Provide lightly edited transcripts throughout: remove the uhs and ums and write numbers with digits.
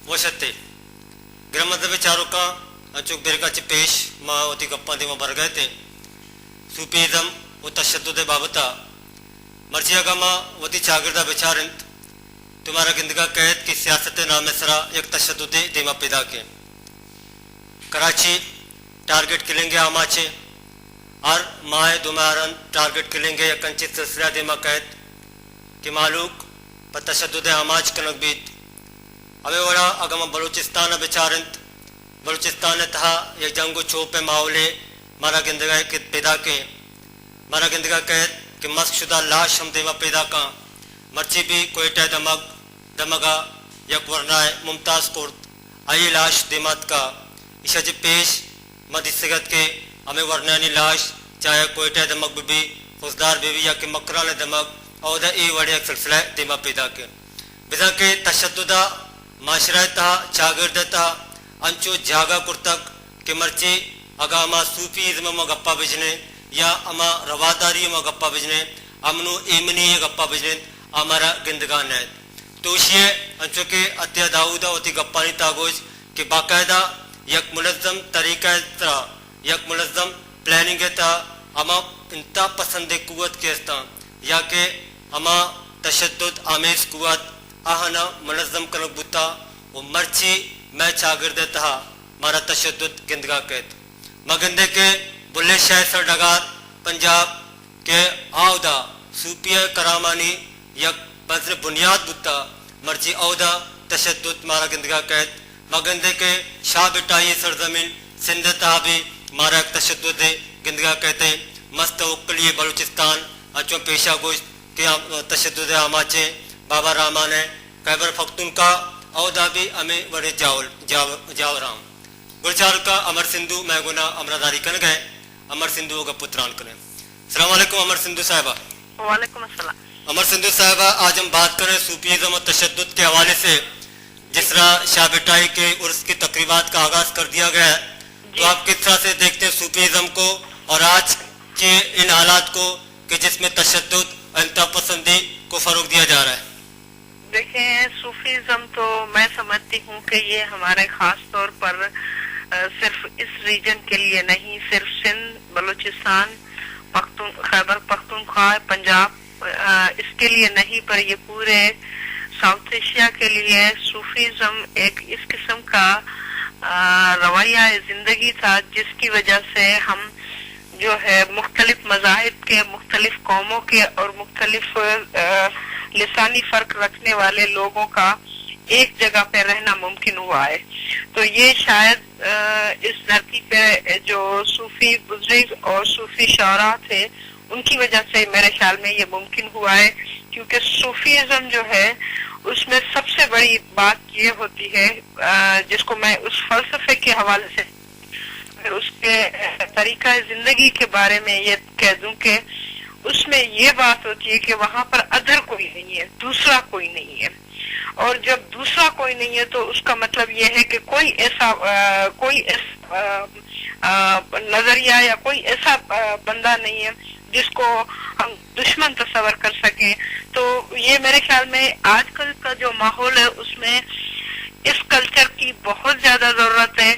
वशते ग्रमद विचारों अचूक बेरका पेश माँ होती गप्पा दी बर गए थे सूफीज़म वो तशद्दुद बाबता मर्जिया गमा वती चागिरदा विचारंत तुम्हारा गिंदगा कैद की सियासत नाम सरा एक तशद्दुद दिमा पैदा के कराची टारगेट किलेंगे आमाचे और माए दुमारन टारगेट किलेंगे या कंचित सिलसिला दिमा कैद कि मालूक पर तशद्दुद आमाज कनक बीत अवे वड़ा अगम बलूचिस्तान विचारंत बलूचिस्तान तहा एक जंगो चोप माहौले मारा गिंदगा के पैदा के मारा गिंदगा कैद कि मस्क शुदा लाश हम देवा पैदा का मर्ची भी कोयटा दमगा यक वरनाए मुमताज़ कुर्द आई लाश दिमात का इशज पेश मद सिगत के हमें वरनानी लाश चाहे कोयटा दमग भी फौजदार बीवी या कि मकरान दमग और ई वड़े सिलसिला दिमा पैदा के बिदा के तशद्दुदा माशराता चागिरदता अंचो जागा कुर्तक के मर्ची अगा अमा सूफीज़म में गप्पा बिजने या अमा रवादारी में गप्पा बिजने अमनो एमनी गप्पा बिजने हमारा गिंदगान है तो ये अंचो के अत्या दाऊदा होती गप्पानी तागोज के बाकायदा यक मुलज़्ज़म तरीका तरह यक मुलज़्ज़म प्लानिंग था अमा इंता पसंद कुवत के अस्ता या के अमा तशद्दुद आमेज कुवत आहना मुलज़्ज़म कनक बुता वो मर्ची मैं चागिरद तहा मारा तशद्दुद गिंदगा कैद मगंदे के बुल्ले शाह सर डगार पंजाब के आवदा सूपिया करामानी यक बज़र बुनियाद बुता मर्जी औदा तशद्दुद मारा गिंदगा कैद मगंदे के शाह बिटाई सरजमीन सिंध तहा भी मारा तशद्दुद गिंदगा कहते मस्त उकलिए बलूचिस्तान अचो पेशा गोश्त के तशद्दुद आमाचे बाबा रामान है खैबर पख्तूनख्वा औदा भी हमें बड़े जावराम गुलचार का अमर सिंधु मैगुना अमरादारी कर गए अमर सिंधु का पुत्रान करें। अस्सलाम वालेकुम अमर सिंधु साहिबा। वालेकुम अस्सलाम। अमर सिंधु साहिबा, आज हम बात करें सूफीज़म और तशद्दुद के हवाले से। जिस तरह शाह बिटाई के उर्स की तकरीबात का आगाज कर दिया गया है, तो आप किस तरह से देखते हैं सूफीज़म को और आज के इन हालात को कि जिसमें तशद्दुद इंतहा पसंदी को फरोग दिया जा रहा है? देखें, सूफीज़म तो मैं समझती हूँ कि ये हमारे खास तौर पर सिर्फ इस रीजन के लिए नहीं, सिर्फ सिंध, बलूचिस्तान, खैबर पख्तूनख्वा, पंजाब इसके लिए नहीं, पर ये पूरे साउथ एशिया के लिए सूफीज़म एक इस किस्म का रवैया जिंदगी था जिसकी वजह से हम जो है मुख्तलिफ मज़ाहिब के, मुख्तलिफ कौमों के और मुख्तलिफ लिसानी फर्क रखने वाले लोगों का एक जगह पे रहना मुमकिन हुआ है। तो ये शायद इस धरती पे जो सूफी बुजुर्ग और सूफी शौरा थे उनकी वजह से मेरे ख्याल में ये मुमकिन हुआ है, क्योंकि सूफीज़म जो है उसमें सबसे बड़ी बात ये होती है जिसको मैं उस फलसफे के हवाले से फिर उसके तरीका जिंदगी के बारे में ये कह दूं कि उसमें ये बात होती है कि वहां पर अदर कोई नहीं है, दूसरा कोई नहीं है। और जब दूसरा कोई नहीं है तो उसका मतलब ये है कि कोई ऐसा नजरिया या कोई ऐसा बंदा नहीं है जिसको हम दुश्मन तस्वर कर सके। तो ये मेरे ख्याल में आजकल का जो माहौल है उसमें इस कल्चर की बहुत ज्यादा जरूरत है।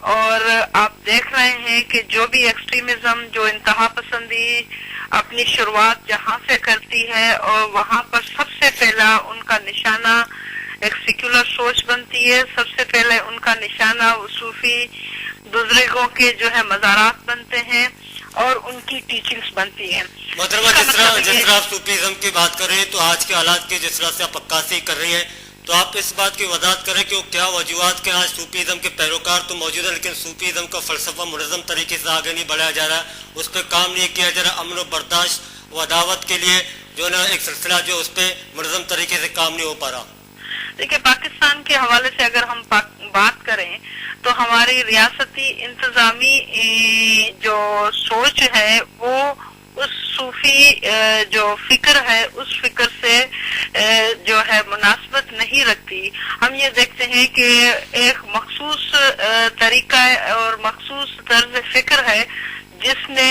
और आप देख रहे हैं कि जो भी एक्सट्रीमिज्म, जो इंतहा पसंदी अपनी शुरुआत जहां से करती है और वहां पर सबसे पहला उनका निशाना एक सेक्युलर सोच बनती है, सबसे पहले उनका निशाना सूफी बुजुर्गों के जो है मज़ारात बनते हैं और उनकी टीचिंग्स बनती हैं। मोहतरमा, जिस तरह आप सूफीज़म की बात कर रहे हैं, तो आज के हालात की जिस तरह से आप अक्कासी कर रही हैं, तो आप इस बात की वजाहत करें कि वो क्या वजूहात के आज सूफीज़म के पैरोकार तो मौजूद है, लेकिन सूफीज़म का फ़लसफ़ा मुनज़्ज़म तरीके से आगे नहीं बढ़ाया जा रहा, उस पर काम नहीं किया जा रहा, अमन व बर्दाश्त व अदावत के लिए जो ना एक सिलसिला जो उस पर मुनज़्ज़म तरीके से काम नहीं हो पा रहा। देखिए, पाकिस्तान के हवाले से अगर हम बात करें तो हमारी रियासती इंतजामी जो सोच है वो उस सूफी जो फिक्र है उस फिक्र से जो है मुनासबत नहीं रखती। हम ये देखते हैं कि एक मखसूस तरीका और मखसूस तर्ज फिक्र है जिसने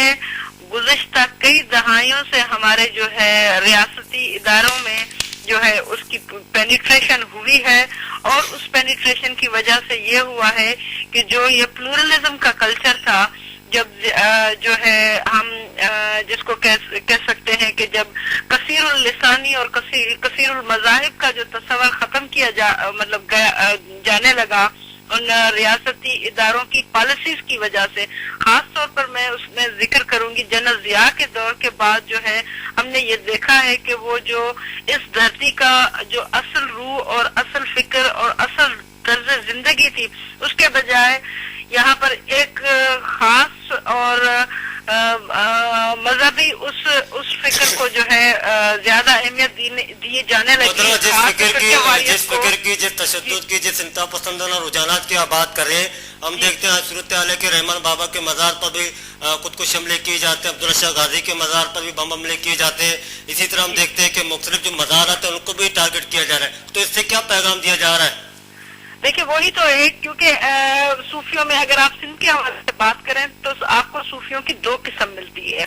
गुज़िश्ता कई दहाइयों से हमारे जो है रियासती इदारों में جو ہے اس کی پینیٹریشن ہوئی ہے، اور اس پینیٹریشن کی وجہ سے یہ ہوا ہے کہ جو یہ پلورلزم کا کلچر تھا، جب جو ہے ہم جس کو کہہ سکتے ہیں کہ جب کثیر اللسانی اور کثیر المذاہب کا جو تصور ختم کیا مطلب جانے لگا ان ریاستی اداروں کی پالیسیز کی وجہ سے، خاص طور پر میں اس میں ذکر کروں گی جنرل ضیاء کے دور کے بعد جو ہے ہم نے یہ دیکھا ہے کہ وہ جو اس دھرتی کا جو اصل روح اور اصل فکر اور اصل طرز زندگی تھی، اس کے بجائے یہاں پر ایک خاص اور مذہبی اس فکر کو جو ہے زیادہ اہمیت دیے جانے لگی، جس فکر کی، جس تشدد کی، جس انتہا پسندانہ رجحانات کی آپ بات کر رہے ہیں، ہم دیکھتے ہیں صورتحال ہے کہ رحمان بابا کے مزار پر بھی خودکش حملے کیے جاتے ہیں، عبدالرحمن شاہ غازی کے مزار پر بھی بم حملے کیے جاتے ہیں، اسی طرح ہم دیکھتے ہیں کہ مختلف جو مزارات ہیں ان کو بھی ٹارگٹ کیا جا رہا ہے، تو اس سے کیا پیغام دیا جا رہا ہے؟ دیکھیں وہی تو ہے، کیونکہ صوفیوں میں اگر آپ سندھ کے حوالے سے بات کریں تو آپ کو صوفیوں کی دو قسم ملتی ہے۔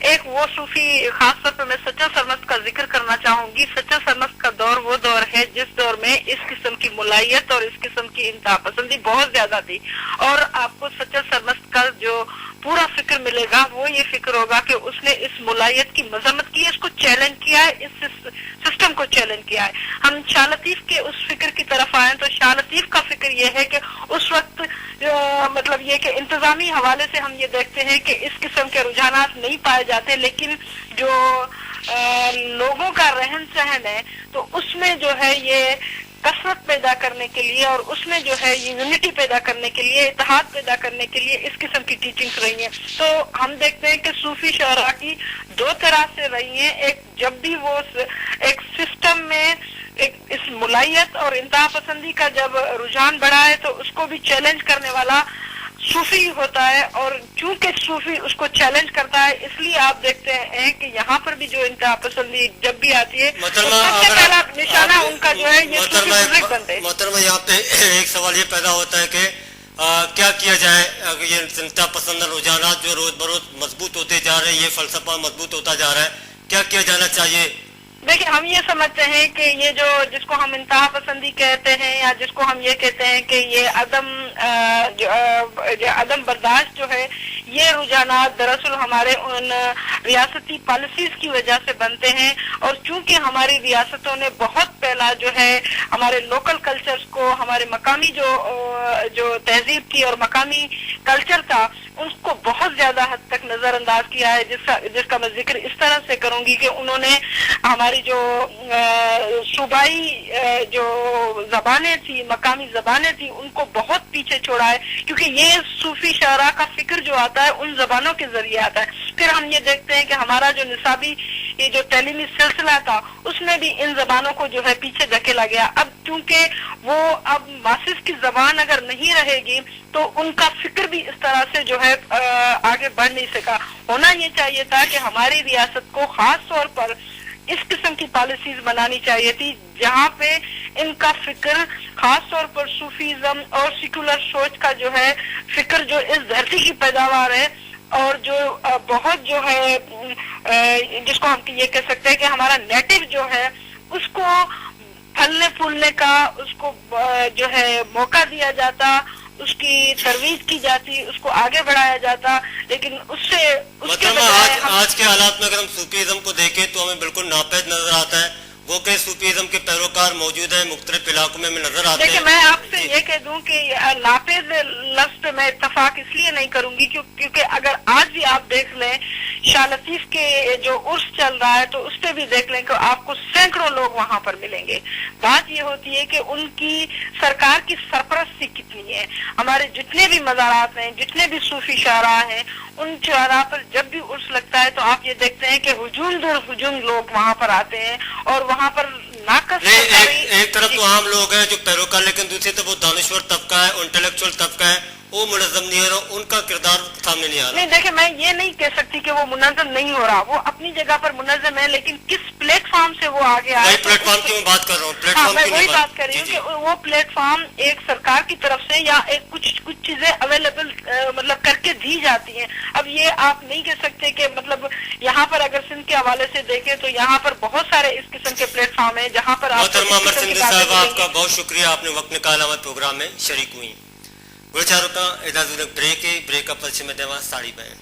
ایک وہ صوفی، خاص طور پہ میں سچا سرمست کا ذکر کرنا چاہوں گی۔ سچا سرمست کا دور وہ دور ہے جس دور میں اس قسم کی ملائیت اور اس قسم کی انتہا پسندی بہت زیادہ تھی، اور آپ کو سچا سرمست کا جو پورا فکر ملے گا وہ یہ فکر ہوگا کہ اس نے اس ملائیت کی مذمت کی ہے، اس کو چیلنج کیا ہے، اس سسٹم کو چیلنج کیا ہے۔ ہم شاہ لطیف کے اس فکر کی طرف آئیں تو شاہ لطیف کا فکر یہ ہے کہ اس وقت مطلب یہ کہ انتظامی حوالے سے ہم یہ دیکھتے ہیں کہ اس قسم کے رجحانات نہیں پائے جاتے، لیکن جو لوگوں کا رہن سہن ہے تو اس میں جو ہے یہ کثرت پیدا کرنے کے لیے اور اس میں جو ہے یہ یونٹی پیدا کرنے کے لیے، اتحاد پیدا کرنے کے لیے اس قسم کی ٹیچنگز رہی ہیں۔ تو ہم دیکھتے ہیں کہ صوفی شعراء کی دو طرح سے رہی ہیں، ایک جب بھی وہ ایک سسٹم میں ایک اس ملائیت اور انتہا پسندی کا جب رجحان بڑھا ہے تو اس کو بھی چیلنج کرنے والا صوفی ہوتا ہے، اور چونکہ صوفی اس کو چیلنج کرتا ہے اس لیے آپ دیکھتے ہیں کہ یہاں پر بھی جو انتہا پسندی جب بھی آتی ہے سب سے پہلا نشانہ ان کا جو ہے یہ صوفی بزرگ بنتے ہیں۔ محترمہ یہاں پہ ایک سوال یہ پیدا ہوتا ہے کہ کیا کیا جائے؟ یہ انتہا پسند رجحانات جو روز بروز مضبوط ہوتے جا رہے ہیں، یہ فلسفہ مضبوط ہوتا جا رہا ہے، کیا کیا جانا چاہیے؟ دیکھیں ہم یہ سمجھتے ہیں کہ یہ جو جس کو ہم انتہا پسندی کہتے ہیں یا جس کو ہم یہ کہتے ہیں کہ یہ عدم برداشت جو ہے، یہ رجحانات دراصل ہمارے ان ریاستی پالیسیز کی وجہ سے بنتے ہیں، اور چونکہ ہماری ریاستوں نے بہت پہلا جو ہے ہمارے لوکل کلچرز کو، ہمارے مقامی جو تہذیب کی اور مقامی کلچر تھا اس کو بہت زیادہ حد تک نظر انداز کیا ہے، جس کا میں ذکر اس طرح سے کروں گی کہ انہوں نے ہماری جو صوبائی جو زبانیں تھی، مقامی زبانیں تھی، ان کو بہت پیچھے چھوڑا ہے، کیونکہ یہ صوفی شعراء کا فکر جو آتا ہے ان زبانوں کے ذریعے آتا ہے۔ پھر ہم یہ دیکھتے ہیں کہ ہمارا جو نصابی یہ جو تعلیمی سلسلہ تھا اس میں بھی ان زبانوں کو جو ہے پیچھے دھکیلا گیا۔ اب چونکہ وہ اب ماسس کی زبان اگر نہیں رہے گی تو ان کا فکر بھی اس طرح سے جو ہے آگے بڑھ نہیں سکا۔ ہونا یہ چاہیے تھا کہ ہماری ریاست کو خاص طور پر اس قسم کی پالیسیز بنانی چاہیے تھی جہاں پہ ان کا فکر خاص طور پر صوفیزم اور سیکولر سوچ کا جو ہے فکر جو اس دھرتی کی پیداوار ہے، اور جو بہت جو ہے جس کو ہم یہ کہہ سکتے ہیں کہ ہمارا نیٹو جو ہے اس کو پھلنے پھولنے کا، اس کو جو ہے موقع دیا جاتا، اس کی ترویج کی جاتی، اس کو آگے بڑھایا جاتا، لیکن اس سے آج کے حالات میں اگر ہم صوفیزم کو دیکھیں تو ہمیں بالکل ناپید نظر آتا ہے، وہ کہ صوفیزم کے پیروکار موجود ہیں مختلف علاقوں میں نظر آتے ہیں۔ دیکھیں میں آپ سے یہ کہہ دوں کہ ناپید لفظ پہ میں اتفاق اس لیے نہیں کروں گی کیونکہ اگر آج بھی آپ دیکھ لیں شاہ لطیف کے جو عرس چل رہا ہے تو اس پہ بھی دیکھ لیں کہ آپ کو سینکڑوں لوگ وہاں پر ملیں گے۔ بات یہ ہوتی ہے کہ ان کی سرکار کی سرپرستی کتنی ہے۔ ہمارے جتنے بھی مزارات ہیں، جتنے بھی صوفی شعراء ہیں، ان شعراء پر جب بھی عرس لگتا ہے تو آپ یہ دیکھتے ہیں کہ ہجوم در ہجوم لوگ وہاں پر آتے ہیں، اور وہاں پر ناقص ایک طرف تو عام لوگ ہیں جو پیروکار، لیکن دوسری طرف وہ دانشور طبقہ ہے، انٹلیکچوئل طبقہ ہے، وہ منظم نہیں नहीं हो रहा, उनका किरदार सामने नहीं आ रहा। नहीं देखिए, मैं ये नहीं कह सकती कि वो मुनज़्ज़म नहीं हो रहा, वो अपनी जगह पर मुनज़्ज़म है, लेकिन किस प्लेटफॉर्म से वो आगे आया। वही प्लेटफॉर्म की मैं बात कर रहा हूँ, हाँ, प्लेटफॉर्म मैं की वही नहीं बात कर रही हूँ जी, कि जी। वो प्लेटफॉर्म एक सरकार की तरफ से या एक कुछ चीजें अवेलेबल मतलब करके दी जाती हैं। अब ये आप नहीं कह सकते कि मतलब यहाँ पर अगर सिंध के हवाले से देखें तो यहाँ पर बहुत सारे इस किस्म के प्लेटफॉर्म है जहाँ पर आप मोहतरमा अमर सिंधी साहब, आपका बहुत शुक्रिया, आपने वक्त निकाला हमारे प्रोग्राम में शरीक हुई। गुरचारों का इजाजत ब्रेक है, ब्रेक का पश्चिम देवा साड़ी बहन।